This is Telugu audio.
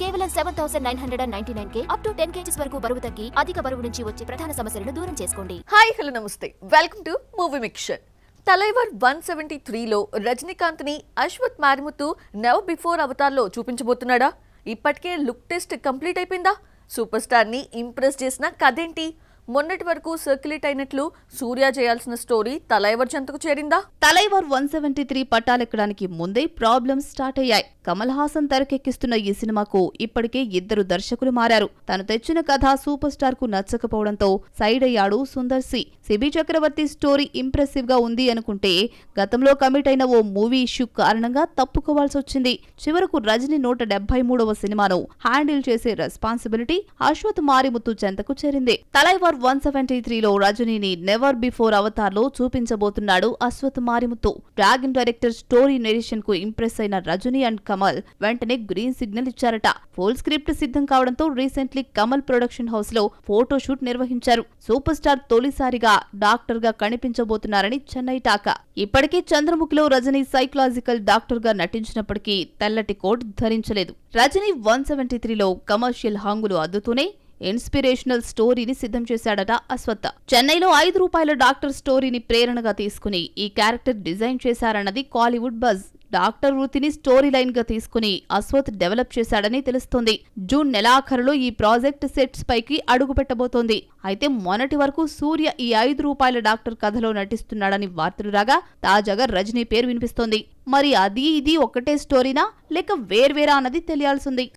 కేవలం 7999K అప్ టు 10 kgs వరకు బరువు తగ్గి అధిక బరువు నుంచి వచ్చే ప్రధాన సమస్యలను దూరం చేసుకోండి. Hi hello namaste, welcome to movie mixture. Thalaivar 173లో రజనీకాంత్ ని అశ్వత్ మారిముత్తు నెవర్ బిఫోర్ అవతార్లో చూపించబోతున్నాడా? ఇప్పటికే లుక్ టెస్ట్ కంప్లీట్ అయిపోయిందా? సూపర్ స్టార్ ని ఇంప్రెస్ చేసిన కథేంటి? మొన్నటి వరకు సర్క్యులేట్ అయినట్లు సూర్య చేయాల్సిన స్టోరీ తలైవర్ చెంతకు చేరిందా? తలైవర్ 173 పట్టాలెక్కడానికి ముందే ప్రాబ్లమ్స్ స్టార్ట్ అయ్యాయి. కమల్ హాసన్ తెరకెక్కిస్తున్న ఈ సినిమాకు ఇప్పటికే 2 దర్శకులు మారారు. తను తెచ్చిన కథ సూపర్ స్టార్ కు నచ్చకపోవడంతో సైడ్ అయ్యాడు సుందర్ సి. సిబి చక్రవర్తి స్టోరీ ఇంప్రెసివ్ గా ఉంది అనుకుంటే గతంలో కమిట్ అయిన ఓ మూవీ ఇష్యూ కారణంగా తప్పుకోవాల్సి వచ్చింది. చివరకు రజనీ 173వ సినిమాను హ్యాండిల్ చేసే రెస్పాన్సిబిలిటీ అశ్వత్ మారిముత్తు చెంతకు చేరింది. తలైవర్ 173లో రజనీని నెవర్ బిఫోర్ అవతార్లో చూపించబోతున్నాడు Ashwath Marimuthu. Dragon director story narration కు ఇంప్రెస్ అయిన రజనీ అండ్ కమల్ వెంటనే గ్రీన్ సిగ్నల్ ఇచ్చారట. ఫుల్ స్క్రిప్ట్ సిద్ధం కావడంతో రీసెంట్లీ కమల్ ప్రొడక్షన్ హౌస్ లో ఫోటోషూట్ నిర్వహించారు. సూపర్ స్టార్ తొలిసారిగా డాక్టర్ గా కనిపించబోతున్నారని చెన్నై టాకా. ఇప్పటికీ చంద్రముఖిలో రజనీ సైకలాజికల్ డాక్టర్ గా నటించినప్పటికీ తెల్లటి కోట్ ధరించలేదు. రజనీ 173లో కమర్షియల్ హంగులు అద్దుతూనే ఇన్స్పిరేషనల్ స్టోరీని సిద్ధం చేశాడట అశ్వత్. చెన్నైలో ₹5 డాక్టర్ స్టోరీని ప్రేరణగా తీసుకుని ఈ క్యారెక్టర్ డిజైన్ చేశారన్నది కాలీవుడ్ బజ్. డాక్టర్ వృత్తిని స్టోరీ లైన్ గా తీసుకుని అశ్వత్ డెవలప్ చేశాడని తెలుస్తోంది. జూన్ నెలాఖరులో ఈ ప్రాజెక్ట్ సెట్స్ పైకి అడుగు పెట్టబోతోంది. అయితే మొన్నటి వరకు సూర్య ఈ ₹5 డాక్టర్ కథలో నటిస్తున్నాడని వార్తలు రాగా తాజాగా రజనీ పేరు వినిపిస్తోంది. మరి అది ఇది ఒకటే స్టోరీనా లేక వేర్వేరా అన్నది తెలియాల్సింది.